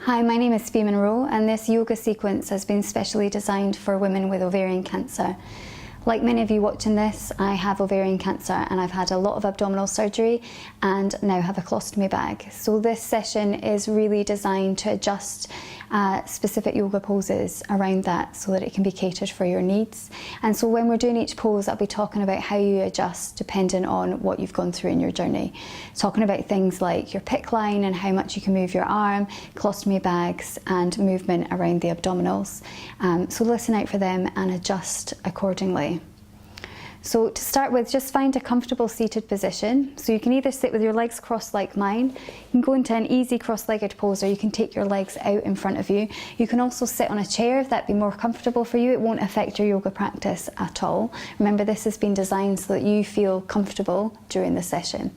Hi, my name is Fee Monroe, and this yoga sequence has been specially designed for women with ovarian cancer. Like many of you watching this, I have ovarian cancer and I've had a lot of abdominal surgery and now have a colostomy bag. So this session is really designed to adjust specific yoga poses around that so that it can be catered for your needs. And so when we're doing each pose, I'll be talking about how you adjust depending on what you've gone through in your journey. Talking about things like your PICC line and how much you can move your arm, colostomy bags and movement around the abdominals. So listen out for them and adjust accordingly. So to start with, just find a comfortable seated position. So you can either sit with your legs crossed like mine, you can go into an easy cross-legged pose, or you can take your legs out in front of you. You can also sit on a chair if that'd be more comfortable for you. It won't affect your yoga practice at all. Remember, this has been designed so that you feel comfortable during the session.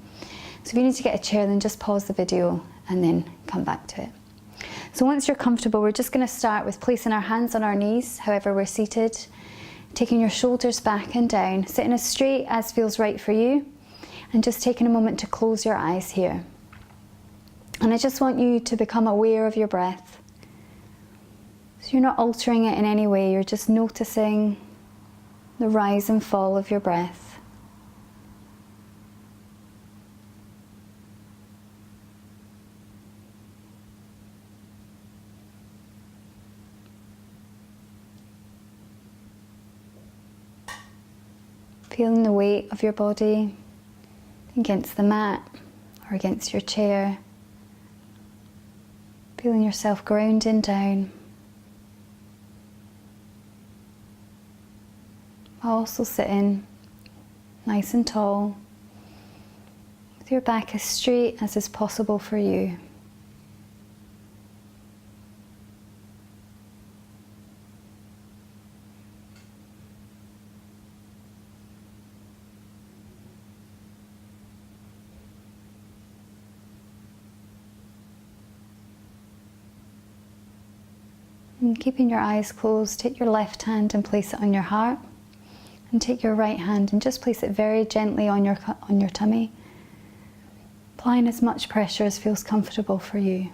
So if you need to get a chair, then just pause the video and then come back to it. So once you're comfortable, we're just going to start with placing our hands on our knees, however we're seated. Taking your shoulders back and down, sitting as straight as feels right for you, and just taking a moment to close your eyes here. And I just want you to become aware of your breath. So you're not altering it in any way, you're just noticing the rise and fall of your breath. Feeling the weight of your body against the mat or against your chair. Feeling yourself grounding down. While also sitting nice and tall with your back as straight as is possible for you. And keeping your eyes closed, take your left hand and place it on your heart, and take your right hand and just place it very gently on your tummy, applying as much pressure as feels comfortable for you.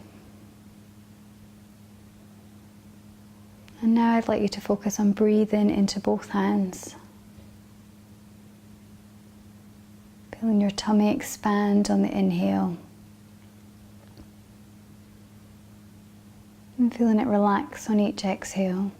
And now I'd like you to focus on breathing into both hands, feeling your tummy expand on the inhale. And feeling it relax on each exhale.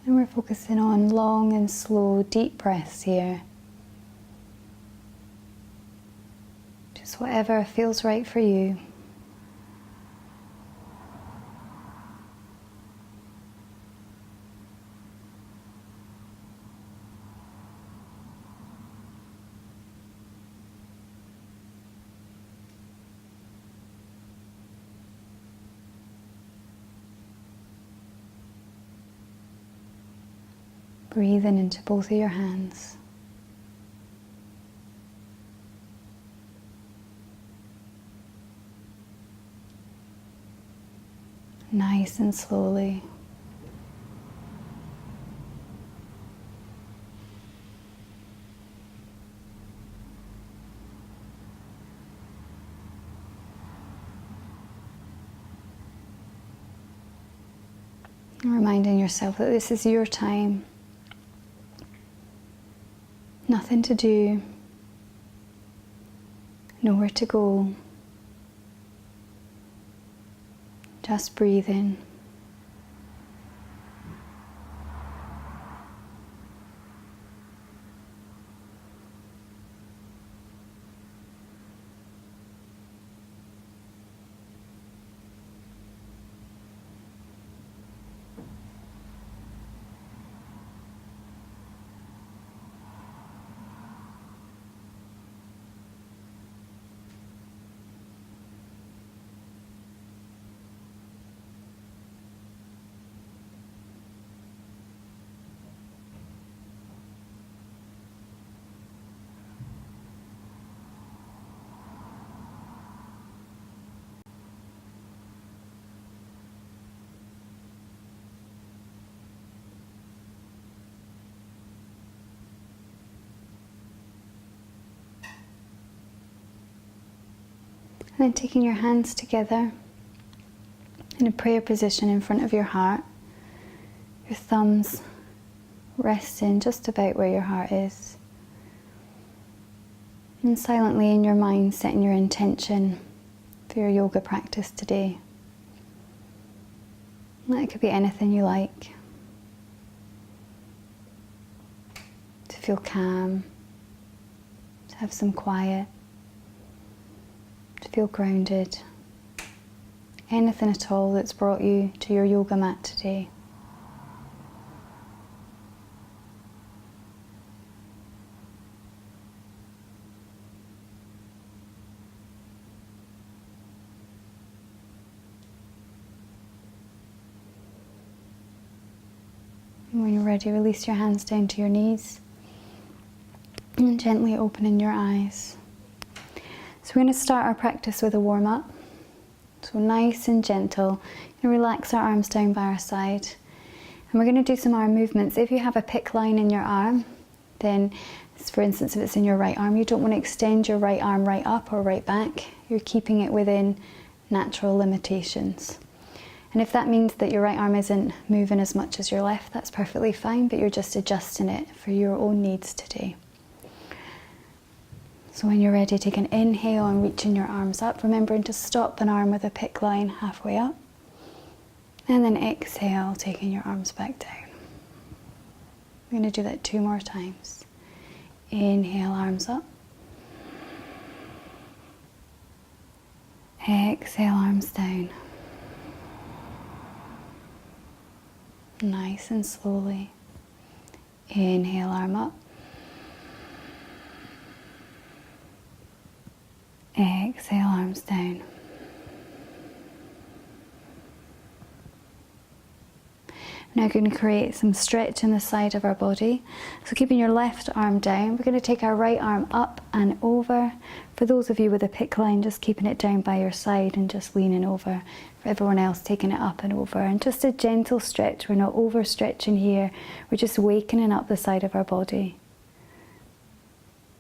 And we're focusing on long and slow, deep breaths here. Just whatever feels right for you. Breathing into both of your hands. Nice and slowly. And reminding yourself that this is your time. Nothing to do, nowhere to go, just breathing. And then taking your hands together in a prayer position in front of your heart, your thumbs resting just about where your heart is. And silently in your mind setting your intention for your yoga practice today. That could be anything you like. To feel calm, to have some quiet, to feel grounded. Anything at all that's brought you to your yoga mat today. And when you're ready, release your hands down to your knees and gently opening your eyes. So we're going to start our practice with a warm-up. So nice and gentle. And relax our arms down by our side. And we're going to do some arm movements. If you have a pick line in your arm, then for instance, if it's in your right arm, you don't want to extend your right arm right up or right back. You're keeping it within natural limitations. And if that means that your right arm isn't moving as much as your left, that's perfectly fine, but you're just adjusting it for your own needs today. So when you're ready, take an inhale and reaching your arms up, remembering to stop an arm with a pick line halfway up. And then exhale, taking your arms back down. We're going to do that 2 more times. Inhale, arms up. Exhale, arms down. Nice and slowly. Inhale, arm up. Exhale, arms down. Now we're going to create some stretch in the side of our body. So keeping your left arm down, we're going to take our right arm up and over. For those of you with a pick line, just keeping it down by your side and just leaning over. For everyone else, taking it up and over. And just a gentle stretch. We're not overstretching here. We're just wakening up the side of our body.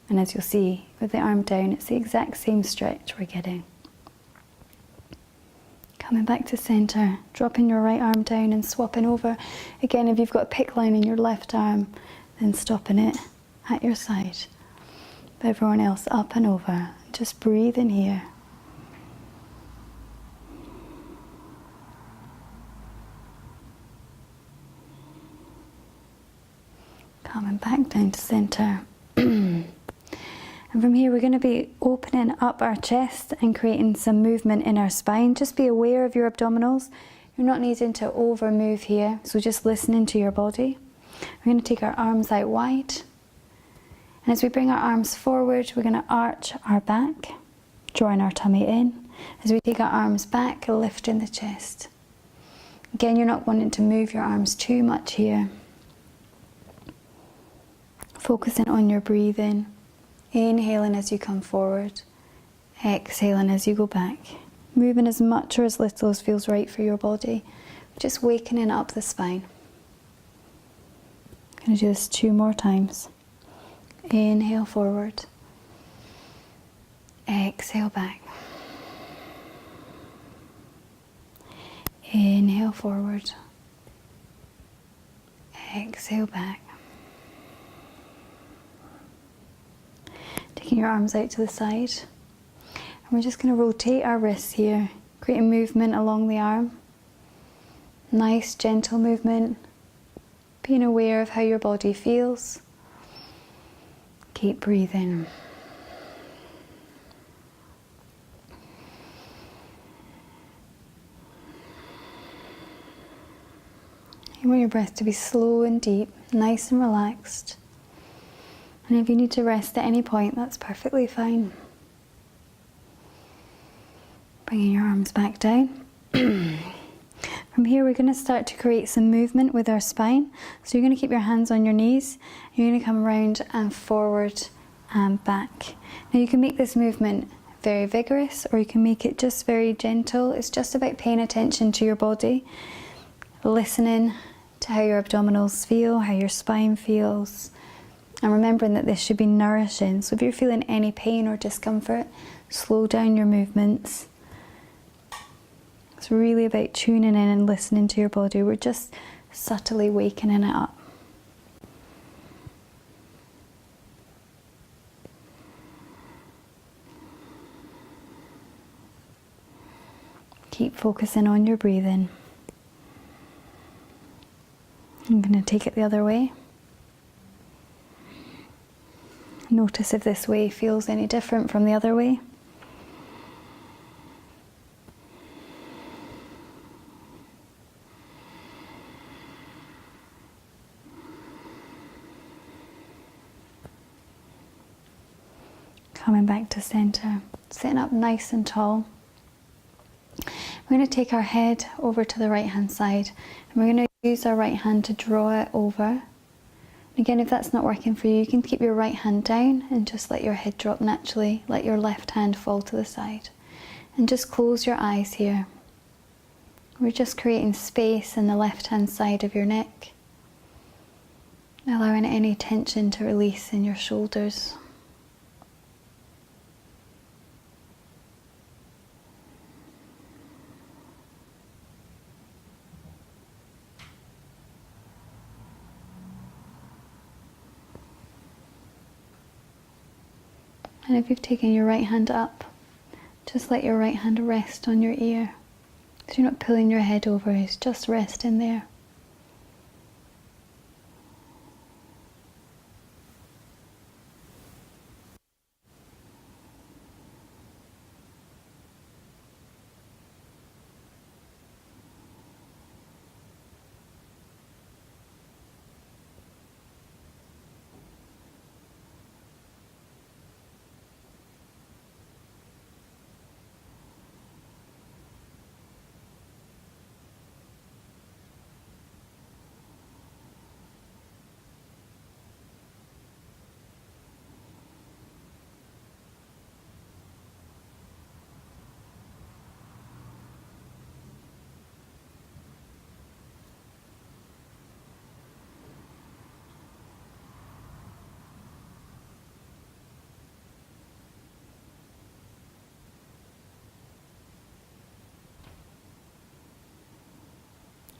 And as you'll see, with the arm down, it's the exact same stretch we're getting. Coming back to centre, dropping your right arm down and swapping over. Again, if you've got a pick line in your left arm, then stopping it at your side. But everyone else, up and over. Just breathe in here. Coming back down to centre. And from here we're going to be opening up our chest and creating some movement in our spine. Just be aware of your abdominals. You're not needing to over move here, so just listening to your body. We're going to take our arms out wide. And as we bring our arms forward, we're going to arch our back, drawing our tummy in. As we take our arms back, lifting the chest. Again, you're not wanting to move your arms too much here. Focusing on your breathing. Inhaling as you come forward, exhaling as you go back. Moving as much or as little as feels right for your body. Just wakening up the spine. I'm going to do this 2 more times. Inhale forward, exhale back. Inhale forward, exhale back. Taking your arms out to the side. And we're just going to rotate our wrists here, creating movement along the arm. Nice, gentle movement. Being aware of how your body feels. Keep breathing. You want your breath to be slow and deep, nice and relaxed. And if you need to rest at any point, that's perfectly fine. Bringing your arms back down. From here, we're going to start to create some movement with our spine. So you're going to keep your hands on your knees. You're going to come around and forward and back. Now you can make this movement very vigorous, or you can make it just very gentle. It's just about paying attention to your body, listening to how your abdominals feel, how your spine feels. And remembering that this should be nourishing. So if you're feeling any pain or discomfort, slow down your movements. It's really about tuning in and listening to your body. We're just subtly wakening it up. Keep focusing on your breathing. I'm going to take it the other way. Notice if this way feels any different from the other way. Coming back to center, sitting up nice and tall. We're going to take our head over to the right hand side, and we're going to use our right hand to draw it over. Again, if that's not working for you, you can keep your right hand down and just let your head drop naturally. Let your left hand fall to the side. And just close your eyes here. We're just creating space in the left hand side of your neck, allowing any tension to release in your shoulders. And if you've taken your right hand up, just let your right hand rest on your ear. So you're not pulling your head over, it's just resting there.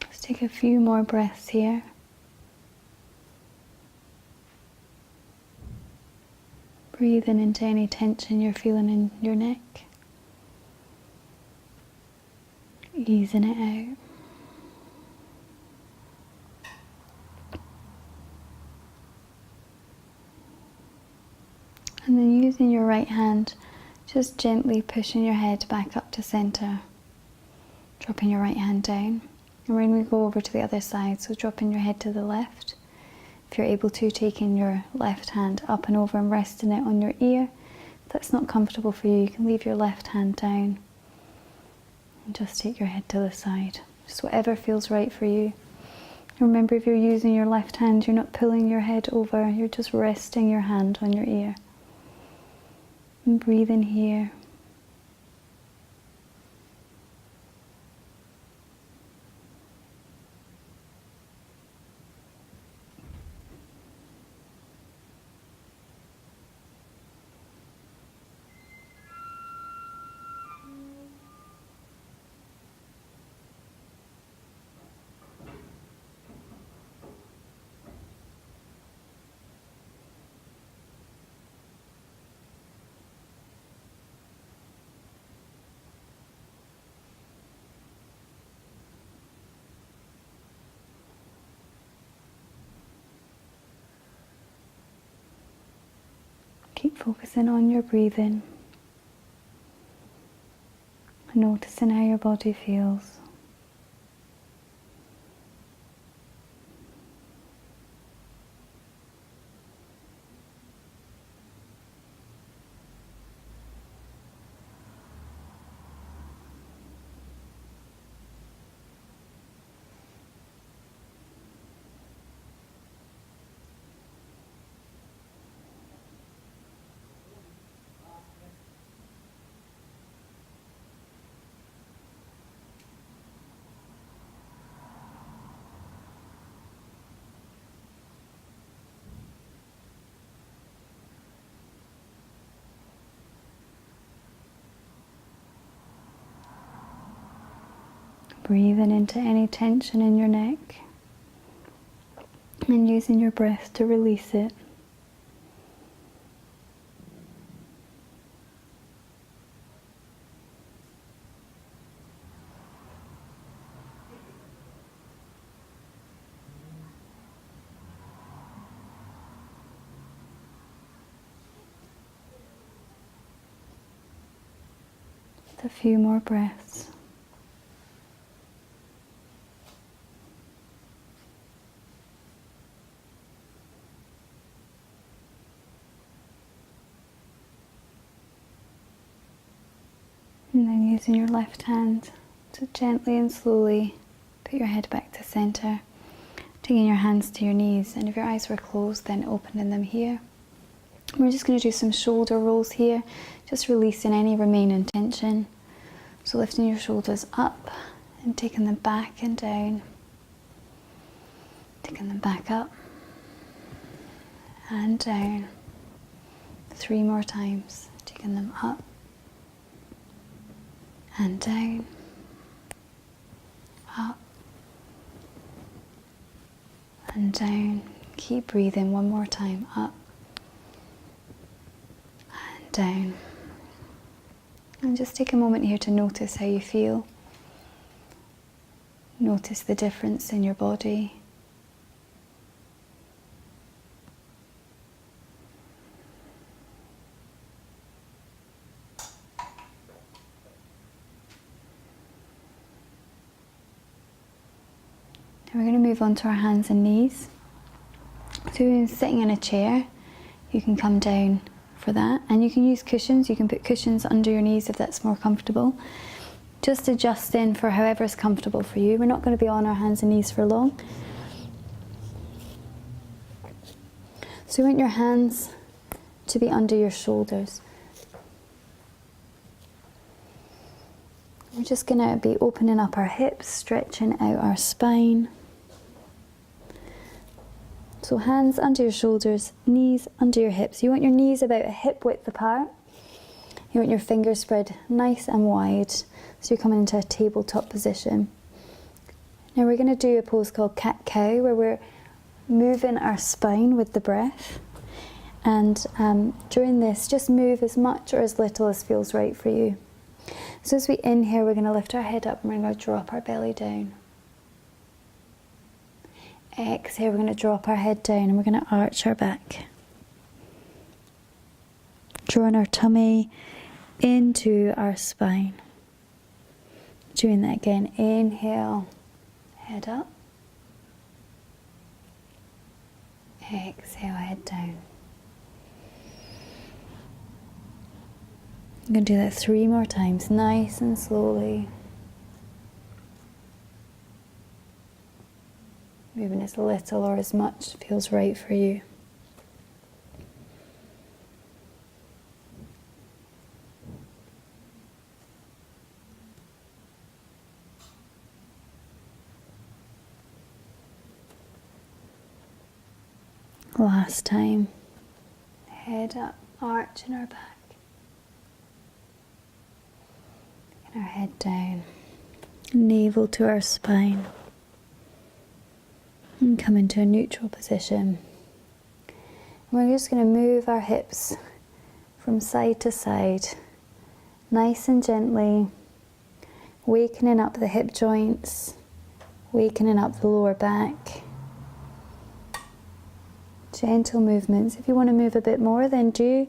Let's take a few more breaths here. Breathing into any tension you're feeling in your neck. Easing it out. And then using your right hand, just gently pushing your head back up to center. Dropping your right hand down. And we're going to go over to the other side, so dropping your head to the left. If you're able to, taking your left hand up and over and resting it on your ear. If that's not comfortable for you, you can leave your left hand down. And just take your head to the side. Just whatever feels right for you. Remember, if you're using your left hand, you're not pulling your head over, you're just resting your hand on your ear. And breathe in here. Keep focusing on your breathing, noticing how your body feels. Breathing into any tension in your neck and using your breath to release it. A few more breaths. And then using your left hand to gently and slowly put your head back to center, taking your hands to your knees, and if your eyes were closed, then opening them here. We're just going to do some shoulder rolls here, just releasing any remaining tension. So lifting your shoulders up and taking them back and down, taking them back up and down. 3 more times, taking them up and down, up and down. Keep breathing, 1 more time, up and down. And just take a moment here to notice how you feel. Notice the difference in your body. Now we're going to move on to our hands and knees. So if you're sitting in a chair, you can come down for that, and you can use cushions. You can put cushions under your knees if that's more comfortable. Just adjust in for however is comfortable for you. We're not going to be on our hands and knees for long. So you want your hands to be under your shoulders. We're just going to be opening up our hips, stretching out our spine. So hands under your shoulders, knees under your hips. You want your knees about a hip width apart. You want your fingers spread nice and wide, so you're coming into a tabletop position. Now we're going to do a pose called cat-cow, where we're moving our spine with the breath. And during this, just move as much or as little as feels right for you. So as we inhale, we're going to lift our head up and we're going to drop our belly down. Exhale, we're going to drop our head down and we're going to arch our back. Drawing our tummy into our spine. Doing that again. Inhale, head up. Exhale, head down. I'm going to do that 3 more times, nice and slowly. Moving as little or as much feels right for you. Last time. Head up, arching our back. And our head down. Navel to our spine. And come into a neutral position. We're just going to move our hips from side to side, nice and gently, wakening up the hip joints, wakening up the lower back. Gentle movements. If you want to move a bit more, then do.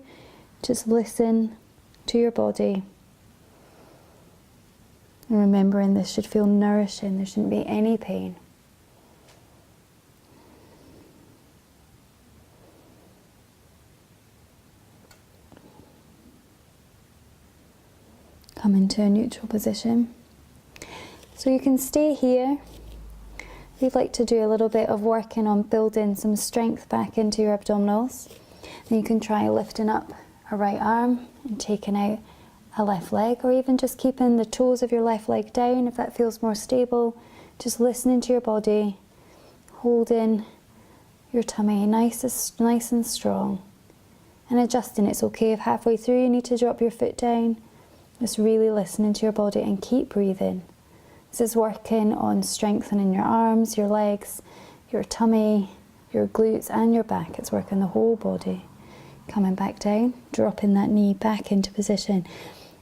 Just listen to your body. And remembering this should feel nourishing, there shouldn't be any pain. Come into a neutral position. So you can stay here. We'd like to do a little bit of working on building some strength back into your abdominals. And you can try lifting up a right arm and taking out a left leg, or even just keeping the toes of your left leg down if that feels more stable. Just listening to your body, holding your tummy nice and strong, and adjusting. It's okay if halfway through you need to drop your foot down. Just really listening to your body and keep breathing. This is working on strengthening your arms, your legs, your tummy, your glutes and your back. It's working the whole body. Coming back down, dropping that knee back into position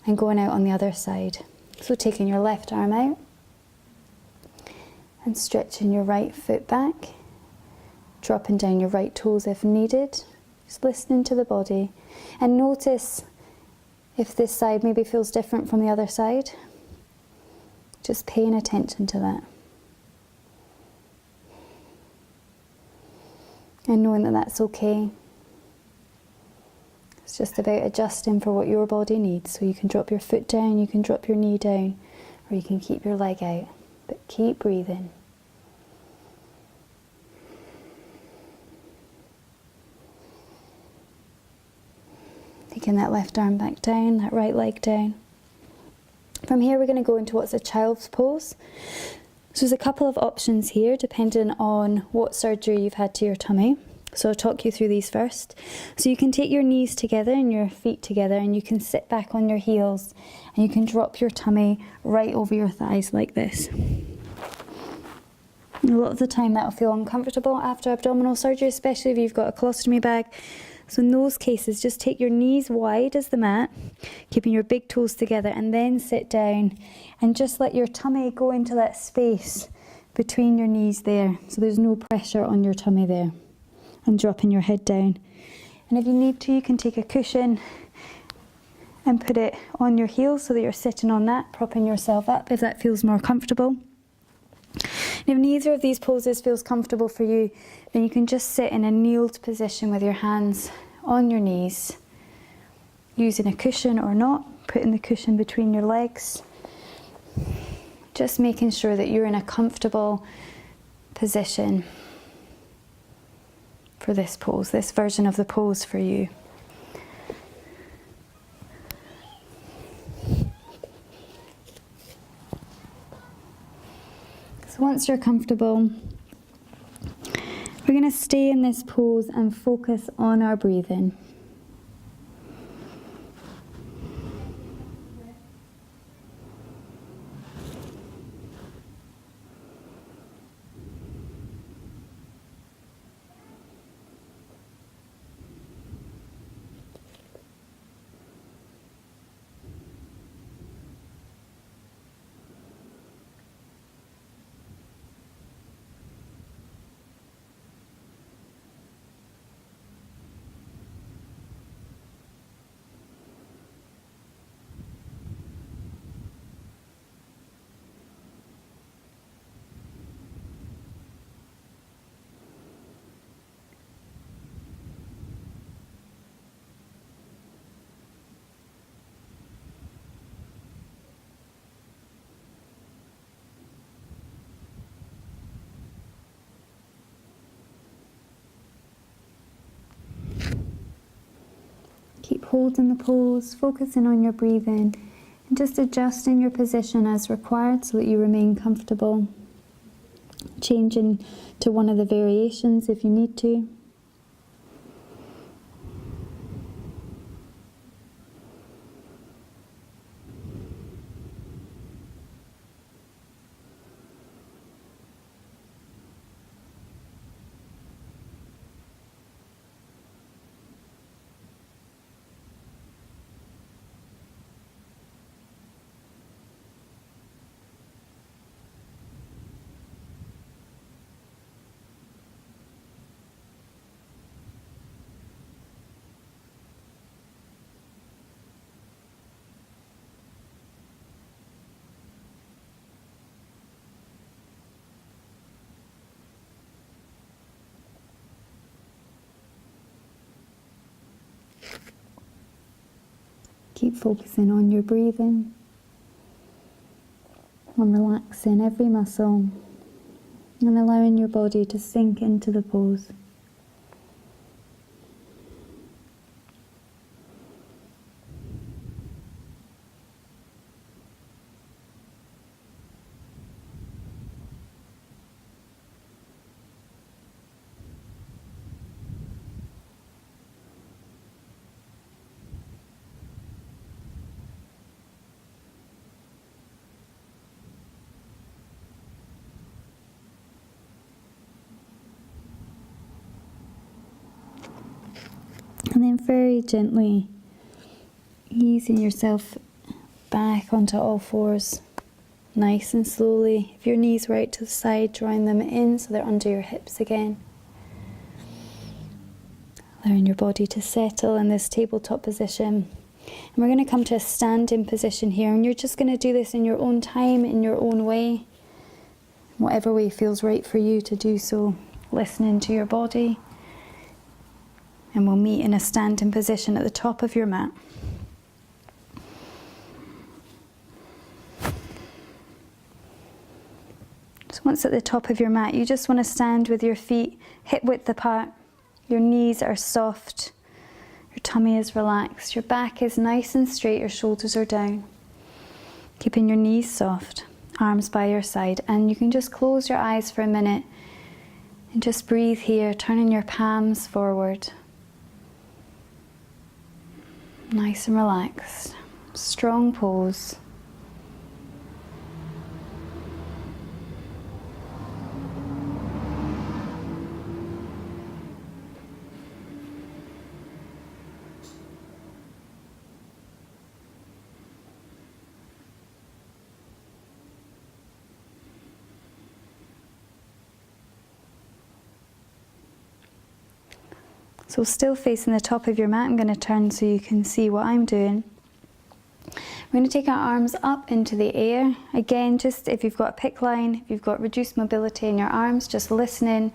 and going out on the other side. So taking your left arm out and stretching your right foot back, dropping down your right toes if needed. Just listening to the body and notice if this side maybe feels different from the other side. Just paying attention to that. And knowing that that's okay. It's just about adjusting for what your body needs. So you can drop your foot down, you can drop your knee down, or you can keep your leg out. But keep breathing. Taking that left arm back down, that right leg down. From here we're going to go into what's a child's pose. So there's a couple of options here depending on what surgery you've had to your tummy. So I'll talk you through these first. So you can take your knees together and your feet together and you can sit back on your heels and you can drop your tummy right over your thighs like this. And a lot of the time that'll feel uncomfortable after abdominal surgery, especially if you've got a colostomy bag. So in those cases, just take your knees wide as the mat, keeping your big toes together, and then sit down and just let your tummy go into that space between your knees there. So there's no pressure on your tummy there. And dropping your head down. And if you need to, you can take a cushion and put it on your heels so that you're sitting on that, propping yourself up if that feels more comfortable. And if neither of these poses feels comfortable for you, then you can just sit in a kneeled position with your hands on your knees, using a cushion or not, putting the cushion between your legs, just making sure that you're in a comfortable position for this pose, this version of the pose for you. So once you're comfortable, we're going to stay in this pose and focus on our breathing. Keep holding the pose, focusing on your breathing, and just adjusting your position as required so that you remain comfortable. Changing to one of the variations if you need to. Keep focusing on your breathing, on relaxing every muscle and allowing your body to sink into the pose. And then very gently easing yourself back onto all fours, nice and slowly. If your knees were out to the side, drawing them in so they're under your hips again. Allowing your body to settle in this tabletop position. And we're going to come to a standing position here, and you're just going to do this in your own time, in your own way, whatever way feels right for you to do so, listening to your body. And we'll meet in a standing position at the top of your mat. So once at the top of your mat, you just want to stand with your feet hip width apart. Your knees are soft, your tummy is relaxed, your back is nice and straight, your shoulders are down. Keeping your knees soft, arms by your side, and you can just close your eyes for a minute and just breathe here, turning your palms forward. Nice and relaxed, strong pose. So still facing the top of your mat, I'm going to turn so you can see what I'm doing. We're going to take our arms up into the air. Again, just if you've got a pick line, if you've got reduced mobility in your arms, just listening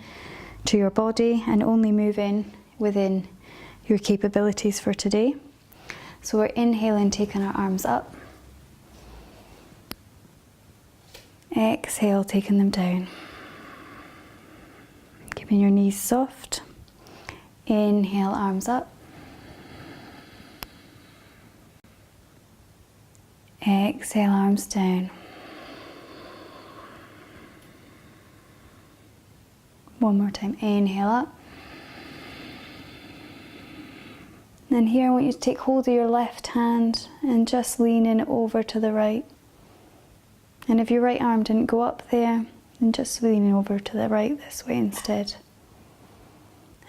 to your body and only moving within your capabilities for today. So we're inhaling, taking our arms up. Exhale, taking them down. Keeping your knees soft. Inhale, arms up. Exhale, arms down. One more time, inhale up. And here I want you to take hold of your left hand and just lean in over to the right. And if your right arm didn't go up there, then just lean over to the right this way instead.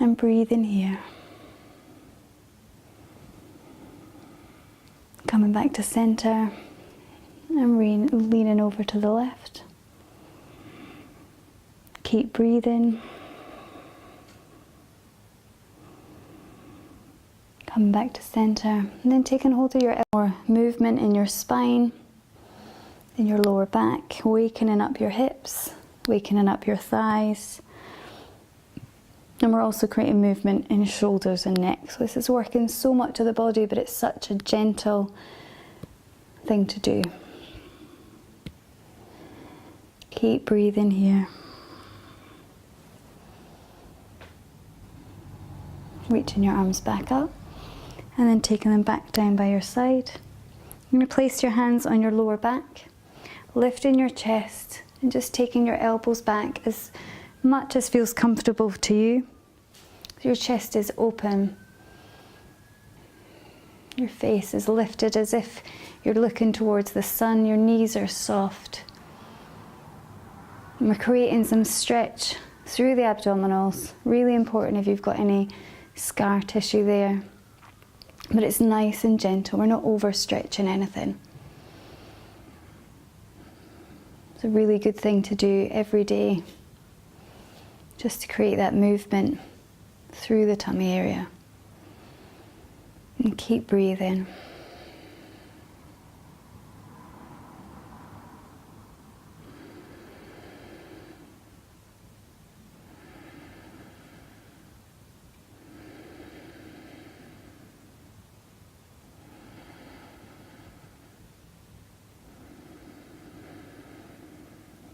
And breathe in here. Coming back to center and leaning over to the left. Keep breathing. Coming back to center, and then taking hold of your more movement in your spine, in your lower back, wakening up your hips, wakening up your thighs. And we're also creating movement in shoulders and neck. So this is working so much of the body, but it's such a gentle thing to do. Keep breathing here. Reaching your arms back up and then taking them back down by your side. You're going to place your hands on your lower back, lifting your chest and just taking your elbows back as much as feels comfortable to you. Your chest is open. Your face is lifted as if you're looking towards the sun. Your knees are soft. And we're creating some stretch through the abdominals. Really important if you've got any scar tissue there. But it's nice and gentle. We're not overstretching anything. It's a really good thing to do every day, just to create that movement through the tummy area. And keep breathing.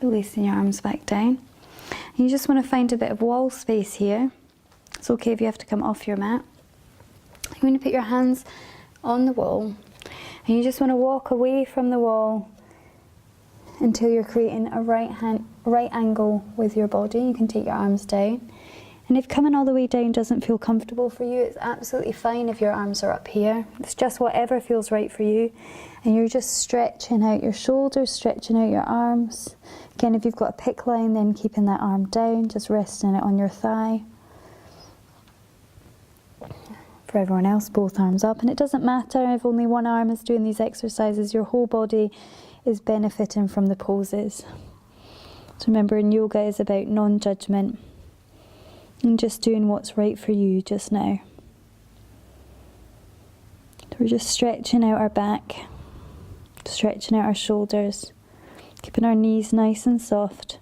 Releasing your arms back down. And you just want to find a bit of wall space here. It's okay if you have to come off your mat. You're going to put your hands on the wall and you just want to walk away from the wall until you're creating a right angle with your body. You can take your arms down. And if coming all the way down doesn't feel comfortable for you, it's absolutely fine if your arms are up here. It's just whatever feels right for you. And you're just stretching out your shoulders, stretching out your arms. Again, if you've got a pick line, then keeping that arm down, just resting it on your thigh. For everyone else, both arms up. And it doesn't matter if only one arm is doing these exercises, your whole body is benefiting from the poses. So remember, in yoga is about non-judgment and just doing what's right for you just now. So we're just stretching out our back, stretching out our shoulders, keeping our knees nice and soft.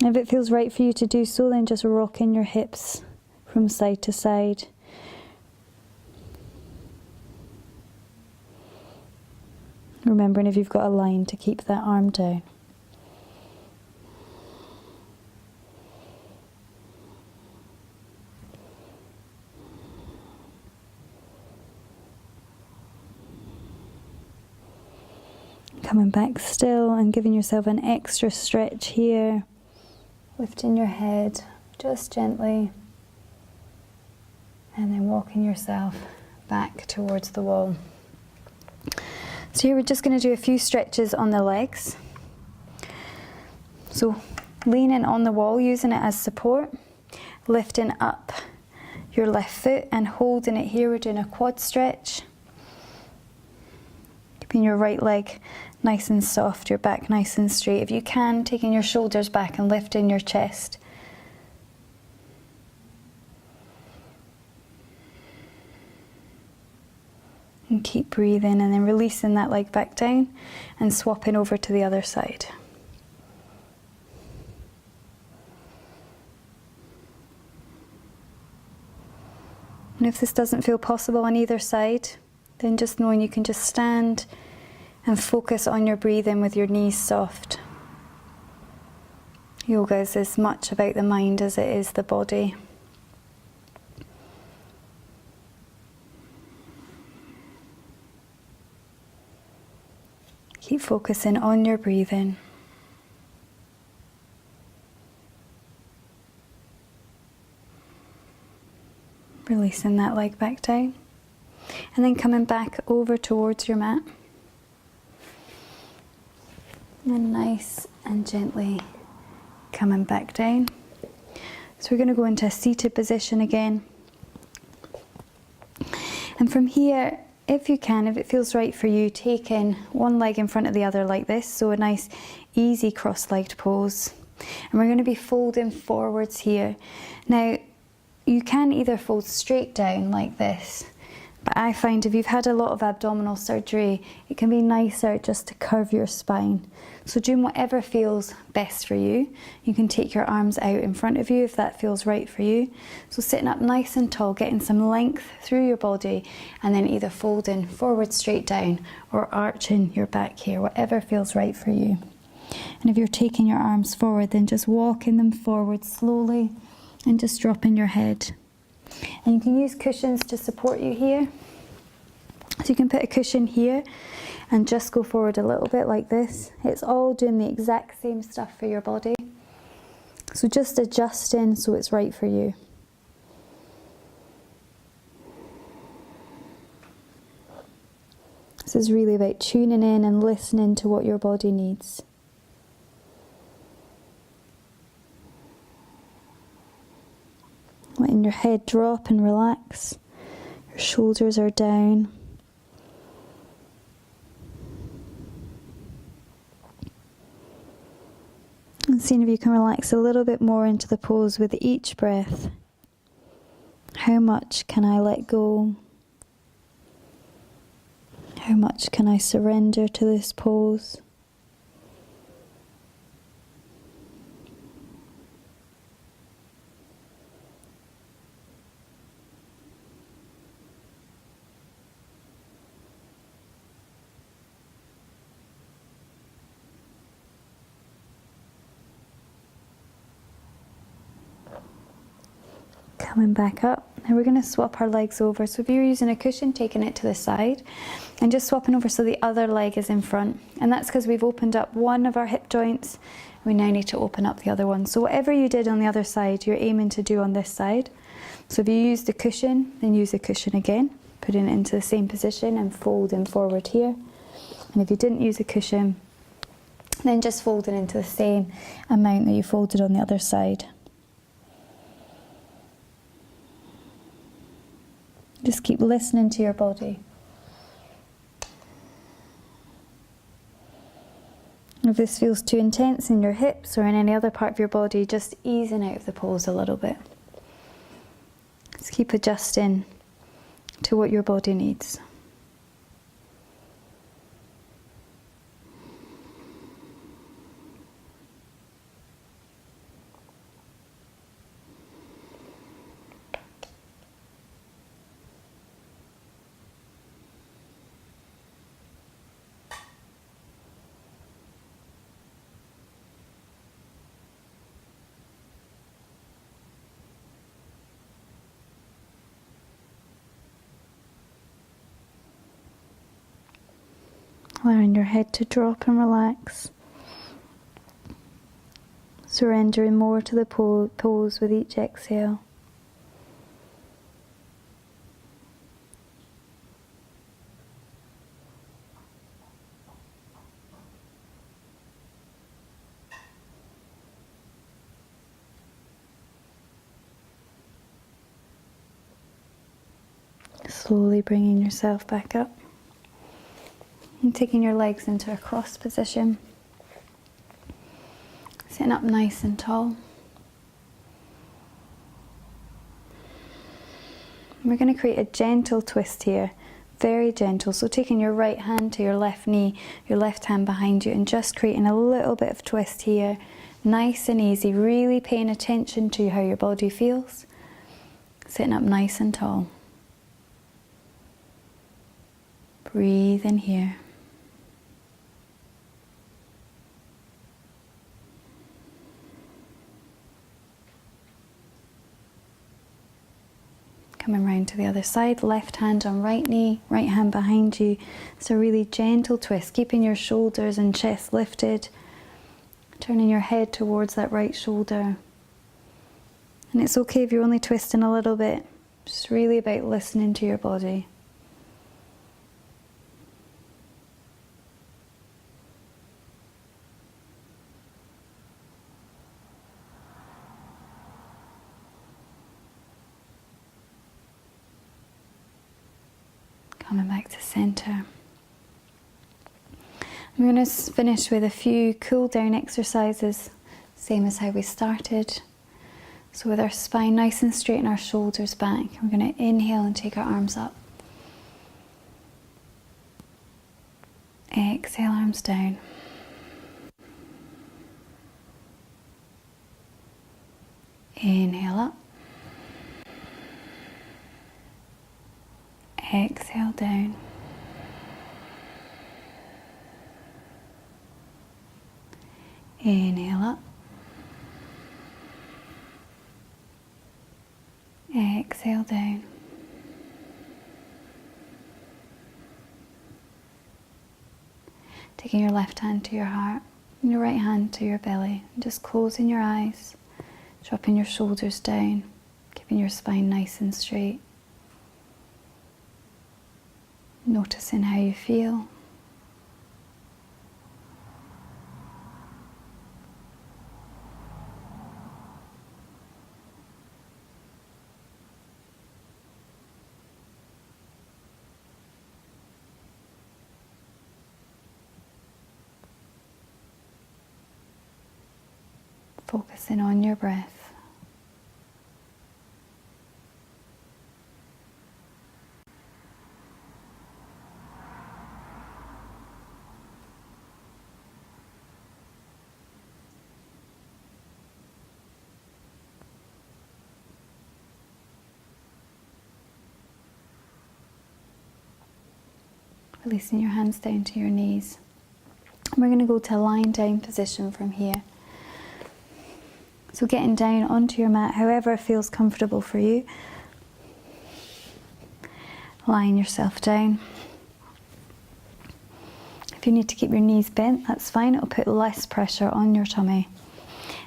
If it feels right for you to do so, then just rocking your hips from side to side. Remembering if you've got a line to keep that arm down. Coming back still and giving yourself an extra stretch here. Lifting your head just gently. And then walking yourself back towards the wall. So here we're just going to do a few stretches on the legs. So leaning on the wall, using it as support, lifting up your left foot and holding it here. We're doing a quad stretch. Keeping your right leg nice and soft, your back nice and straight. If you can, taking your shoulders back and lifting your chest. And keep breathing and then releasing that leg back down and swapping over to the other side. And if this doesn't feel possible on either side, then just knowing you can just stand and focus on your breathing with your knees soft. Yoga is as much about the mind as it is the body. Keep focusing on your breathing. Releasing that leg back down. And then coming back over towards your mat. And nice and gently coming back down. So we're going to go into a seated position again. And from here, if you can, if it feels right for you, taking one leg in front of the other like this, so a nice easy cross-legged pose. And we're going to be folding forwards here. Now, you can either fold straight down like this, but I find if you've had a lot of abdominal surgery, it can be nicer just to curve your spine. So doing whatever feels best for you. You can take your arms out in front of you if that feels right for you. So sitting up nice and tall, getting some length through your body, and then either folding forward straight down or arching your back here, whatever feels right for you. And if you're taking your arms forward, then just walking them forward slowly and just dropping your head. And you can use cushions to support you here. So you can put a cushion here and just go forward a little bit like this. It's all doing the exact same stuff for your body. So just adjusting so it's right for you. This is really about tuning in and listening to what your body needs. Letting your head drop and relax. Your shoulders are down. And seeing if you can relax a little bit more into the pose with each breath. How much can I let go? How much can I surrender to this pose? Coming back up. Now we're going to swap our legs over. So if you're using a cushion, taking it to the side and just swapping over so the other leg is in front. And that's because we've opened up one of our hip joints. We now need to open up the other one. So whatever you did on the other side, you're aiming to do on this side. So if you used the cushion, then use the cushion again, putting it into the same position and folding forward here. And if you didn't use a cushion, then just folding into the same amount that you folded on the other side. Just keep listening to your body. If this feels too intense in your hips or in any other part of your body, just easing out of the pose a little bit. Just keep adjusting to what your body needs. Allowing your head to drop and relax. Surrendering more to the pose with each exhale. Slowly bringing yourself back up. And taking your legs into a cross position. Sitting up nice and tall. We're going to create a gentle twist here, very gentle. So taking your right hand to your left knee, your left hand behind you, and just creating a little bit of twist here, nice and easy, really paying attention to how your body feels. Sitting up nice and tall. Breathe in here. Coming round to the other side, left hand on right knee, right hand behind you. It's a really gentle twist, keeping your shoulders and chest lifted, turning your head towards that right shoulder. And it's okay if you're only twisting a little bit, just really about listening to your body. Coming back to center. I'm going to finish with a few cool down exercises, same as how we started. So with our spine nice and straight and our shoulders back, we're going to inhale and take our arms up. Exhale, arms down. Inhale up. Exhale down. Inhale up. Exhale down. Taking your left hand to your heart and your right hand to your belly. And just closing your eyes, dropping your shoulders down, keeping your spine nice and straight. Noticing how you feel. Focusing on your breath. Releasing your hands down to your knees. We're going to go to a lying down position from here. So getting down onto your mat, however it feels comfortable for you. Lying yourself down. If you need to keep your knees bent, that's fine. It'll put less pressure on your tummy.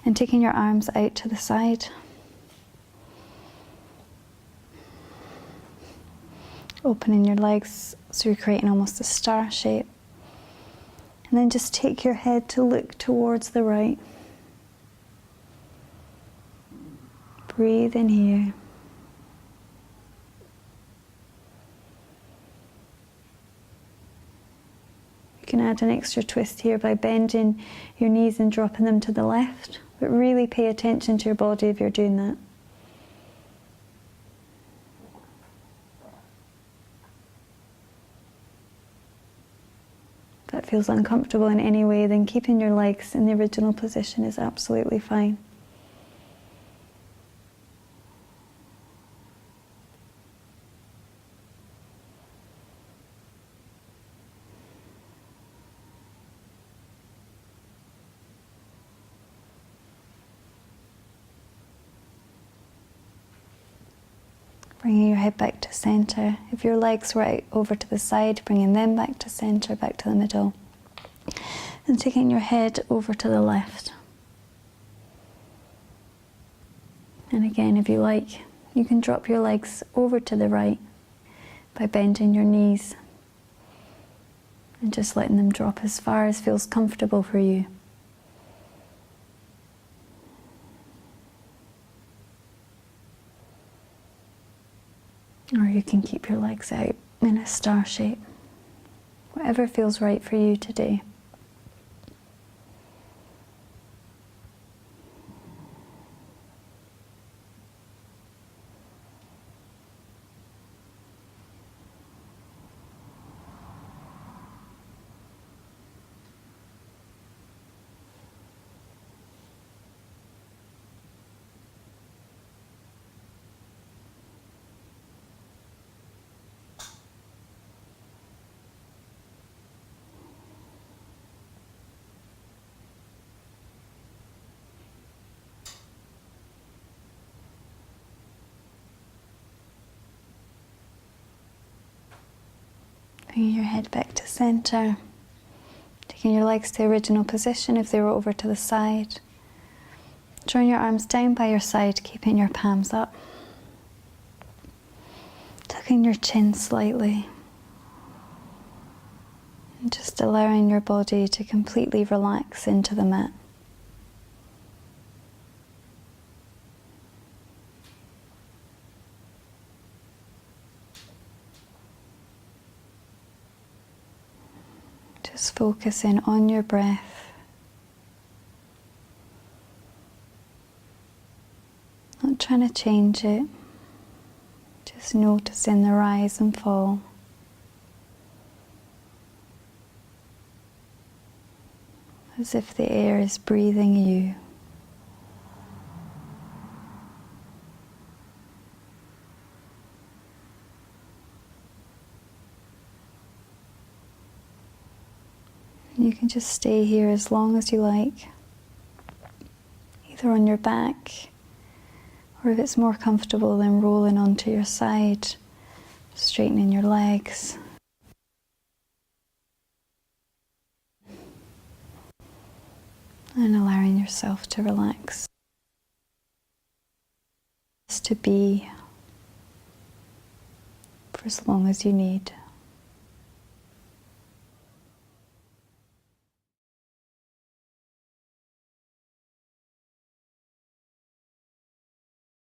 And taking your arms out to the side. Opening your legs so you're creating almost a star shape. And then just take your head to look towards the right. Breathe in here. add an extra twist here by bending your knees and dropping them to the left, but really pay attention to your body if you're doing that. If that feels uncomfortable in any way, then keeping your legs in the original position is absolutely fine. Bringing your head back to centre. If your legs were out over to the side, bringing them back to centre, back to the middle. And taking your head over to the left. And again, if you like, you can drop your legs over to the right by bending your knees and just letting them drop as far as feels comfortable for you. Or you can keep your legs out in a star shape. Whatever feels right for you today. Bringing your head back to centre, taking your legs to the original position if they were over to the side. Drawing your arms down by your side, keeping your palms up. Tucking your chin slightly. And just allowing your body to completely relax into the mat. Just focusing on your breath. Not trying to change it. Just noticing the rise and fall. As if the air is breathing you. You can just stay here as long as you like, either on your back, or if it's more comfortable, then rolling onto your side, straightening your legs. And allowing yourself to relax. Just to be for as long as you need.